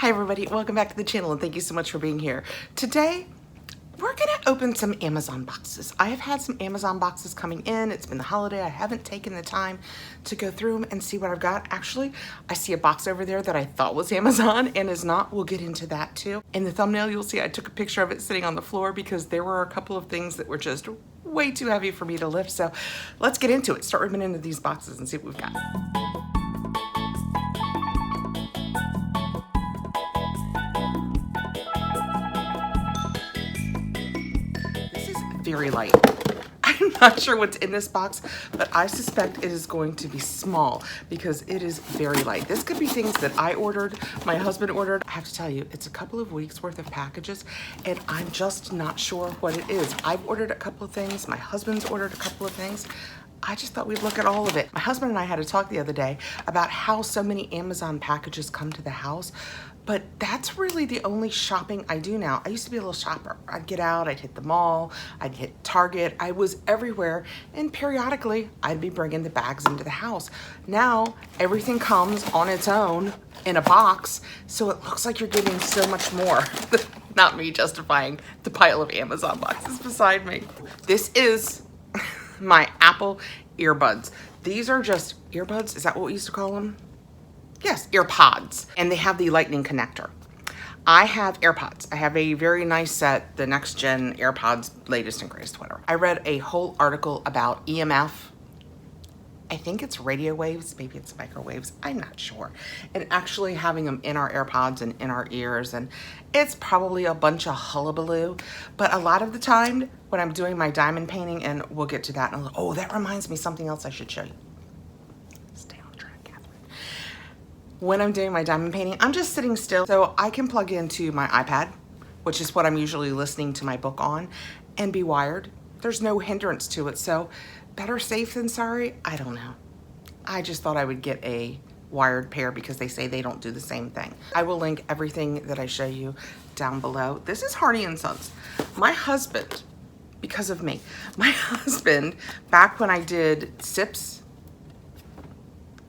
Hi everybody, welcome back to the channel and thank you so much for being here. Today, we're gonna open some Amazon boxes. I have had some Amazon boxes coming in. It's been the holiday. I haven't taken the time to go through them and see what I've got. Actually, I see a box over there that I thought was Amazon and is not. We'll get into that too. In the thumbnail, you'll see I took a picture of it sitting on the floor because there were a couple of things that were just way too heavy for me to lift. So let's get into it. Start ripping into these boxes and see what we've got. Very light. I'm not sure what's in this box, but I suspect it is going to be small because it is very light. This could be things that I ordered, my husband ordered. I have to tell you, it's a couple of weeks worth of packages and I'm just not sure what it is. I've ordered a couple of things. My husband's ordered a couple of things. I just thought we'd look at all of it. My husband and I had a talk the other day about how so many Amazon packages come to the house, but that's really the only shopping I do now. I used to be a little shopper. I'd get out, I'd hit the mall, I'd hit Target. I was everywhere, and periodically I'd be bringing the bags into the house. Now everything comes on its own in a box, so it looks like you're getting so much more. Not me justifying the pile of Amazon boxes beside me. This is my Apple earbuds. These are just earbuds, is that what we used to call them? Yes, earpods, and they have the lightning connector. I have AirPods. I have a very nice set, the next gen AirPods, latest and greatest, whatever. I read a whole article about EMF. I think it's radio waves, maybe it's microwaves, I'm not sure. And actually having them in our AirPods and in our ears, and it's probably a bunch of hullabaloo, but a lot of the time when I'm doing my diamond painting, and we'll get to that, and oh, that reminds me something else I should show you. Stay on track, Catherine. When I'm doing my diamond painting, I'm just sitting still, so I can plug into my iPad, which is what I'm usually listening to my book on, and be wired. There's no hindrance to it, so better safe than sorry? I don't know. I just thought I would get a wired pair because they say they don't do the same thing. I will link everything that I show you down below. This is Harney and Sons. My husband, because of me, my husband, back when I did Sips,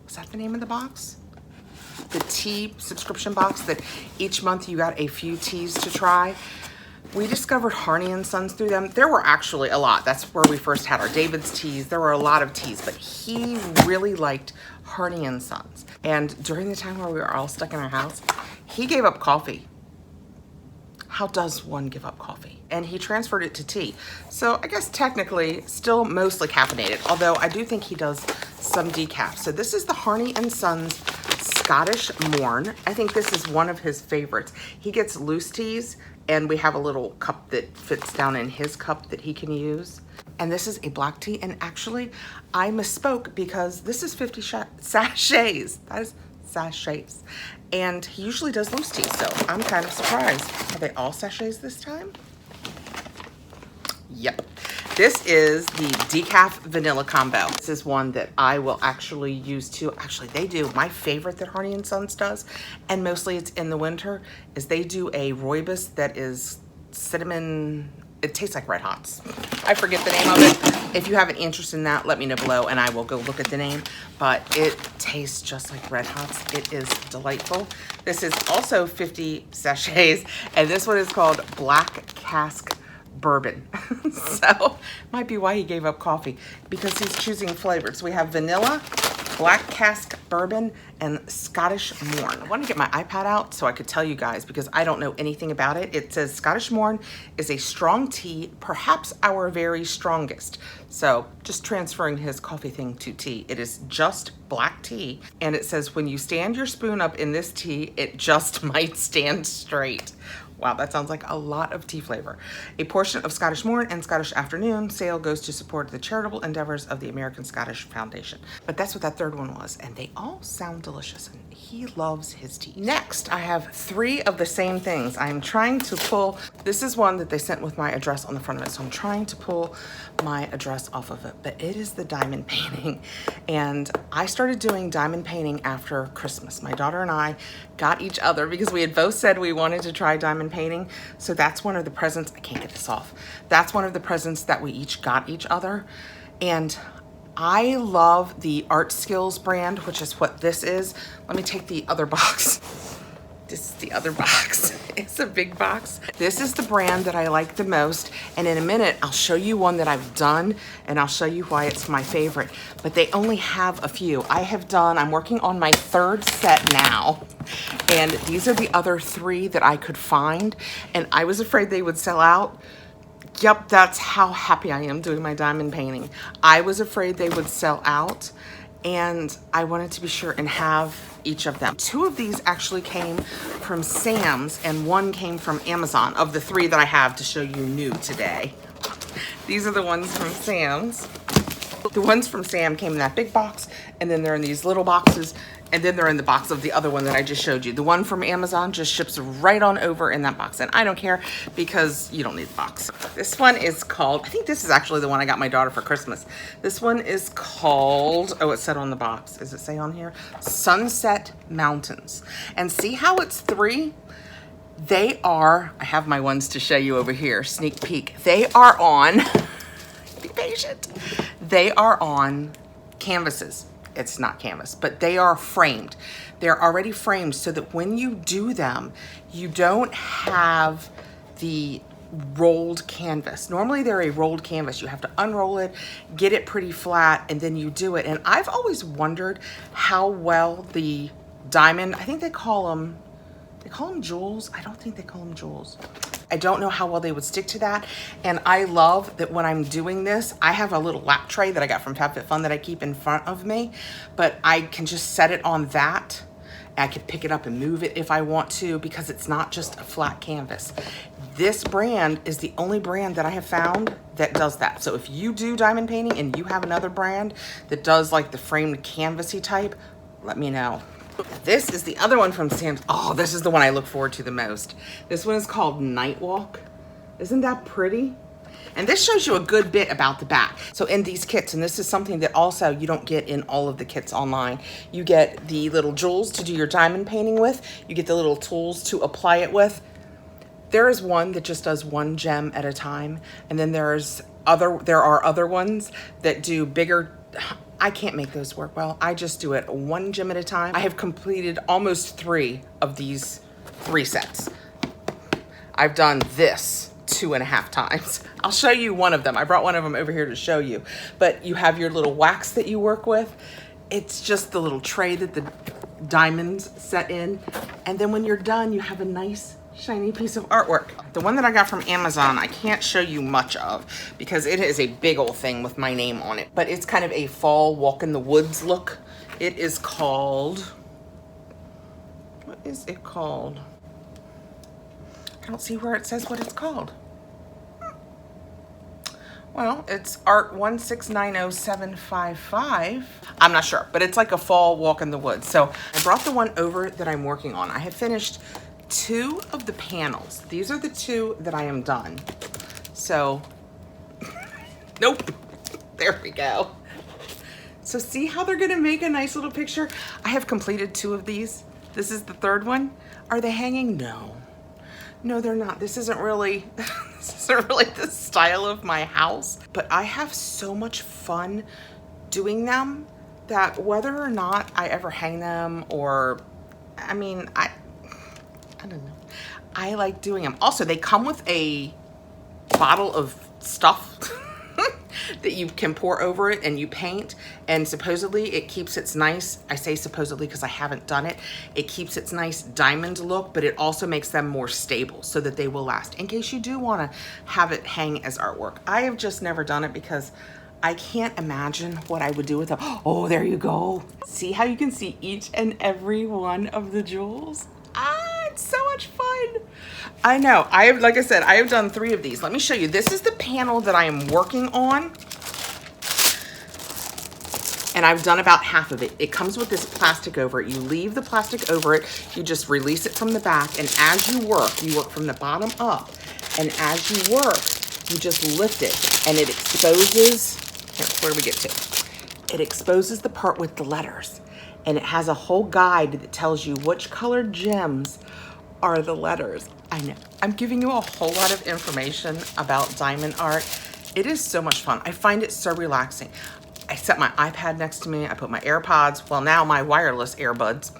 was that the name of the box? The tea subscription box that each month you got a few teas to try. We discovered Harney and Sons through them. There were actually a lot. That's where we first had our David's teas. There were a lot of teas, but he really liked Harney and Sons. And during the time where we were all stuck in our house, he gave up coffee. How does one give up coffee? And he transferred it to tea. So I guess technically still mostly caffeinated, although I do think he does some decaf. So this is the Harney and Sons Scottish Morn. I think this is one of his favorites. He gets loose teas, and we have a little cup that fits down in his cup that he can use. And this is a black tea, and actually I misspoke because this is 50 sachets. That is sachets. And he usually does loose tea, so I'm kind of surprised. Are they all sachets this time? Yep. This is the decaf vanilla combo. This is one that I will actually use too. Actually, they do. My favorite that Harney and Sons does, and mostly it's in the winter, is they do a rooibos that is cinnamon. It tastes like Red Hots. I forget the name of it. If you have an interest in that, let me know below and I will go look at the name. But it tastes just like Red Hots. It is delightful. This is also 50 sachets, and this one is called Black Cask Bourbon. So might be why he gave up coffee, because he's choosing flavors. We have vanilla, Black Cask Bourbon, and Scottish Morn. I want to get my iPad out so I could tell you guys because I don't know anything about it. It says Scottish Morn is a strong tea, perhaps our very strongest. So just transferring his coffee thing to tea. It is just black tea, and it says when you stand your spoon up in this tea, it just might stand straight. Wow, that sounds like a lot of tea flavor. A portion of Scottish Morn and Scottish Afternoon sale goes to support the charitable endeavors of the American Scottish Foundation. But that's what that third one was, and they all sound delicious, and he loves his tea. Next, I have 3 of the same things. I'm trying to pull, this is one that they sent with my address on the front of it, so I'm trying to pull my address off of it, but it is the diamond painting. And I started doing diamond painting after Christmas. My daughter and I got each other because we had both said we wanted to try diamond painting. So that's one of the presents, I can't get this off. That's one of the presents that we each got each other. And I love the Art Skills brand, which is what this is. Let me take the other box. This is the other box. It's a big box. This is the brand that I like the most. And in a minute, I'll show you one that I've done and I'll show you why it's my favorite. But they only have a few. I'm working on my third set now. And these are the other 3 that I could find. And I was afraid they would sell out. Yep, that's how happy I am doing my diamond painting. I was afraid they would sell out and I wanted to be sure and have each of them. 2 of these actually came from Sam's and 1 came from Amazon, of the 3 that I have to show you new today. These are the ones from Sam's. The ones from Sam came in that big box, and then they're in these little boxes, and then they're in the box of the other one that I just showed you. The one from Amazon just ships right on over in that box, and I don't care because you don't need the box. This one is called, I think this is actually the one I got my daughter for Christmas. This one is called, oh, it said on the box. Does it say on here? Sunset Mountains. And see how it's 3? They are, I have my ones to show you over here, sneak peek. They are on, be patient. They are on canvases. It's not canvas, but they are framed. They're already framed so that when you do them, you don't have the rolled canvas. Normally they're a rolled canvas. You have to unroll it, get it pretty flat, and then you do it. And I've always wondered how well the diamond, I think they call them jewels. I don't think they call them jewels. I don't know how well they would stick to that. And I love that when I'm doing this, I have a little lap tray that I got from Fabfitfun that I keep in front of me, but I can just set it on that. I can pick it up and move it if I want to, because it's not just a flat canvas. This brand is the only brand that I have found that does that. So if you do diamond painting and you have another brand that does like the framed canvasy type, let me know. This is the other one from Sam's. Oh, this is the one I look forward to the most. This one is called Night Walk. Isn't that pretty? And this shows you a good bit about the back. So in these kits, and this is something that also you don't get in all of the kits online, you get the little jewels to do your diamond painting with. You get the little tools to apply it with. There is one that just does 1 gem at a time. And then there are other ones that do bigger. I can't make those work well. I just do it 1 gem at a time. I have completed almost 3 of these 3 sets. I've done this 2.5 times. I'll show you one of them. I brought one of them over here to show you. But you have your little wax that you work with. It's just the little tray that the diamonds set in. And then when you're done, you have a nice shiny piece of artwork. The one that I got from Amazon, I can't show you much of because it is a big old thing with my name on it, but it's kind of a fall walk in the woods look. It is called, what is it called? I don't see where it says what it's called. Well, it's Art 1690755. I'm not sure, but it's like a fall walk in the woods. So I brought the one over that I'm working on. I have finished 2 of the panels. These are the 2 that I am done. So, nope, there we go. So see how they're gonna make a nice little picture? I have completed 2 of these. This is the 3rd one. Are they hanging? No. No, they're not. This isn't really the style of my house, but I have so much fun doing them that whether or not I ever hang them or, I mean, I don't know. I like doing them. Also, they come with a bottle of stuff that you can pour over it and you paint, and supposedly it keeps its nice, I say supposedly because I haven't done it, it keeps its nice diamond look, but it also makes them more stable so that they will last in case you do want to have it hang as artwork. I have just never done it because I can't imagine what I would do with them. Oh, there you go. See how you can see each and every one of the jewels? It's so much fun. I know. Like I said, I have done 3 of these. Let me show you. This is the panel that I am working on. And I've done about half of it. It comes with this plastic over it. You leave the plastic over it. You just release it from the back. And as you work from the bottom up. And as you work, you just lift it. And it exposes, here, where do we get to? It exposes the part with the letters. And it has a whole guide that tells you which colored gems are the letters. I know, I'm giving you a whole lot of information about diamond art. It is so much fun. I find it so relaxing. I set my iPad next to me. I put my AirPods, well now my wireless earbuds,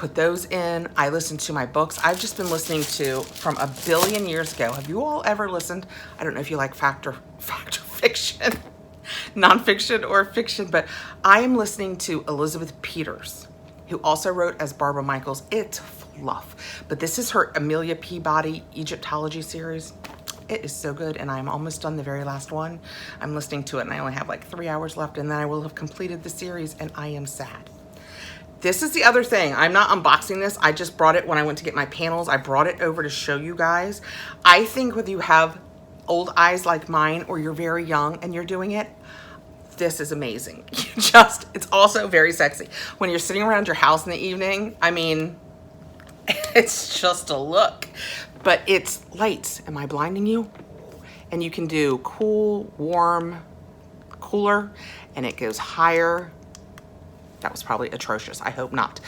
put those in. I listen to my books. I've just been listening to from a billion years ago. Have you all ever listened? I don't know if you like fact or fiction, nonfiction or fiction, but I am listening to Elizabeth Peters, who also wrote as Barbara Michaels. It's fluff, but this is her Amelia Peabody Egyptology series. It is so good, and I'm almost done the very last one. I'm listening to it, and I only have like 3 hours left, and then I will have completed the series, and I am sad. This is the other thing. I'm not unboxing this. I just brought it when I went to get my panels. I brought it over to show you guys. I think whether you have old eyes like mine or you're very young and you're doing it, this is amazing. It's also very sexy. When you're sitting around your house in the evening, I mean, it's just a look. But it's lights. Am I blinding you? And you can do cool, warm, cooler, and it goes higher. That was probably atrocious. I hope not.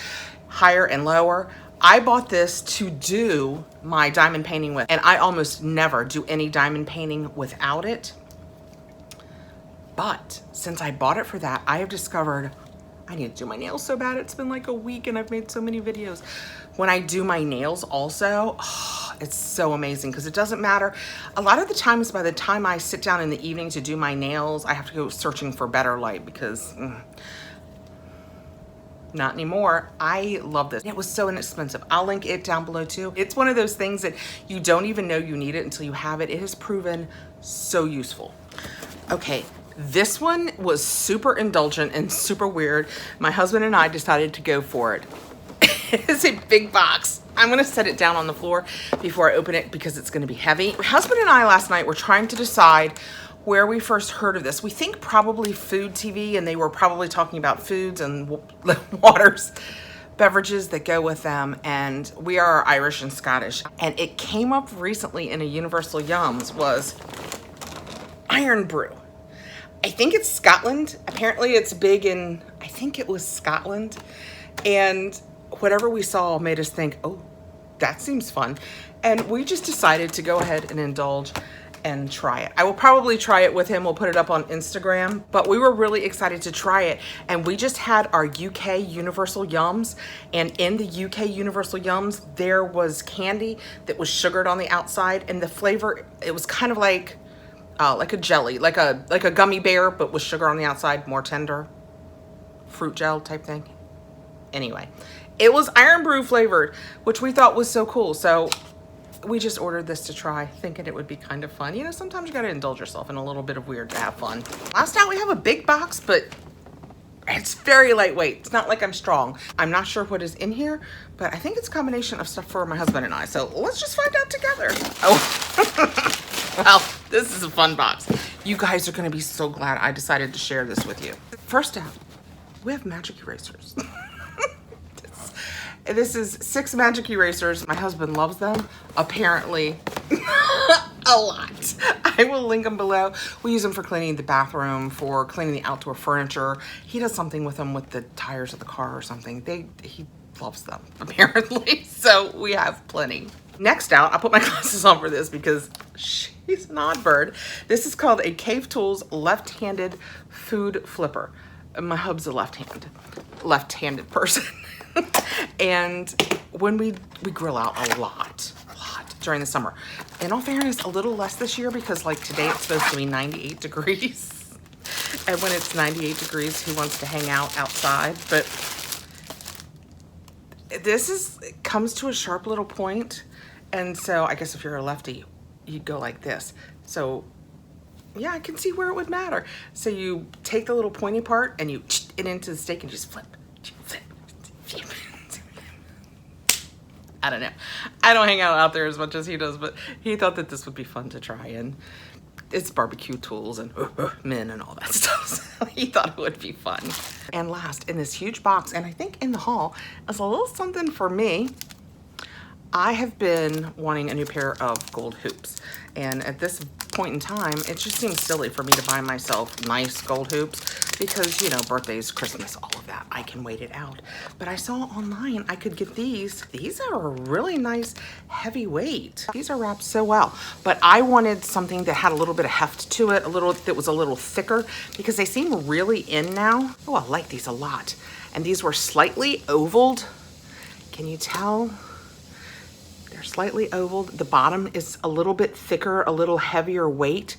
Higher and lower. I bought this to do my diamond painting with, and I almost never do any diamond painting without it. But since I bought it for that, I have discovered I need to do my nails so bad. It's been like a week and I've made so many videos. When I do my nails also, it's so amazing because it doesn't matter. A lot of the times by the time I sit down in the evening to do my nails, I have to go searching for better light because not anymore. I love this. It was so inexpensive. I'll link it down below too. It's one of those things that you don't even know you need it until you have it. It has proven so useful. Okay, this one was super indulgent and super weird. My husband and I decided to go for it. It is a big box. I'm gonna set it down on the floor before I open it because it's gonna be heavy. My husband and I last night were trying to decide where we first heard of this. We think probably Food TV, and they were probably talking about foods and waters, beverages that go with them. And we are Irish and Scottish. And it came up recently in a Universal Yums was Iron Brew. I think it's Scotland. Apparently it's big in, I think it was Scotland. And whatever we saw made us think, oh, that seems fun. And we just decided to go ahead and indulge and try it. I will probably try it with him. We'll put it up on Instagram, but we were really excited to try it. And we just had our UK Universal Yums, and in the UK Universal Yums, there was candy that was sugared on the outside, and the flavor, it was kind of like a jelly, like a gummy bear, but with sugar on the outside, more tender, fruit gel type thing. Anyway, it was Iron Brew flavored, which we thought was so cool. So we just ordered this to try, thinking it would be kind of fun. You know, sometimes you gotta indulge yourself in a little bit of weird to have fun. Last out, we have a big box, but it's very lightweight. It's not like I'm strong. I'm not sure what is in here, but I think it's a combination of stuff for my husband and I. So let's just find out together. Oh, well, this is a fun box. You guys are gonna be so glad I decided to share this with you. First out, we have magic erasers. This is 6 magic erasers. My husband loves them, apparently a lot. I will link them below. We use them for cleaning the bathroom, for cleaning the outdoor furniture. He does something with them with the tires of the car or something. He loves them, apparently. So we have plenty. Next out, I'll put my glasses on for this because she's an odd bird. This is called a Cave Tools left-handed food flipper. My hub's a left-handed person. And when we grill out a lot during the summer. In all fairness, a little less this year because like today it's supposed to be 98 degrees. And when it's 98 degrees, who wants to hang out outside? But this comes to a sharp little point. And so I guess if you're a lefty, you'd go like this. So yeah, I can see where it would matter. So you take the little pointy part and you it into the steak and just flip. I don't know. I don't hang out there as much as he does, but he thought that this would be fun to try, and it's barbecue tools and men and all that stuff. So he thought it would be fun. And last, in this huge box, and I think in the haul, is a little something for me. I have been wanting a new pair of gold hoops. And at this point in time, it just seems silly for me to buy myself nice gold hoops because, you know, birthdays, Christmas, all of that. I can wait it out. But I saw online I could get these. These are a really nice heavyweight. These are wrapped so well. But I wanted something that had a little bit of heft to it, that was a little thicker because they seem really in now. Oh, I like these a lot. And these were slightly ovaled. Can you tell? They're slightly ovaled. The bottom is a little bit thicker, a little heavier weight.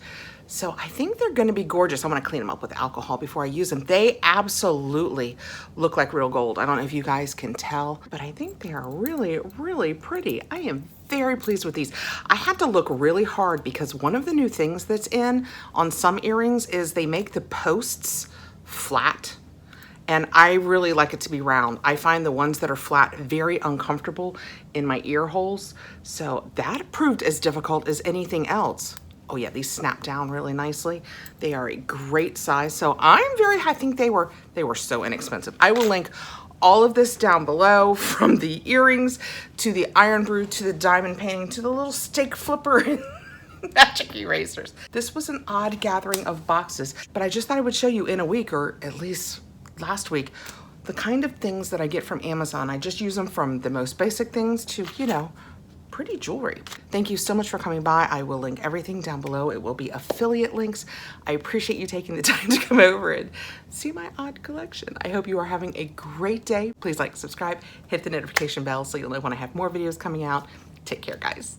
So I think they're gonna be gorgeous. I'm gonna clean them up with alcohol before I use them. They absolutely look like real gold. I don't know if you guys can tell, but I think they are really, really pretty. I am very pleased with these. I had to look really hard because one of the new things that's in on some earrings is they make the posts flat. And I really like it to be round. I find the ones that are flat very uncomfortable in my ear holes. So that proved as difficult as anything else. Oh yeah, these snap down really nicely. They are a great size. So I think they were so inexpensive. I will link all of this down below, from the earrings to the iron brew to the diamond painting to the little steak flipper and magic erasers. This was an odd gathering of boxes, but I just thought I would show you in a week, or at least last week, the kind of things that I get from Amazon. I just use them from the most basic things to, you know, pretty jewelry. Thank you so much for coming by. I will link everything down below. It will be affiliate links. I appreciate you taking the time to come over and see my odd collection. I hope you are having a great day. Please like, subscribe, hit the notification bell so you'll know when I have more videos coming out. Take care, guys.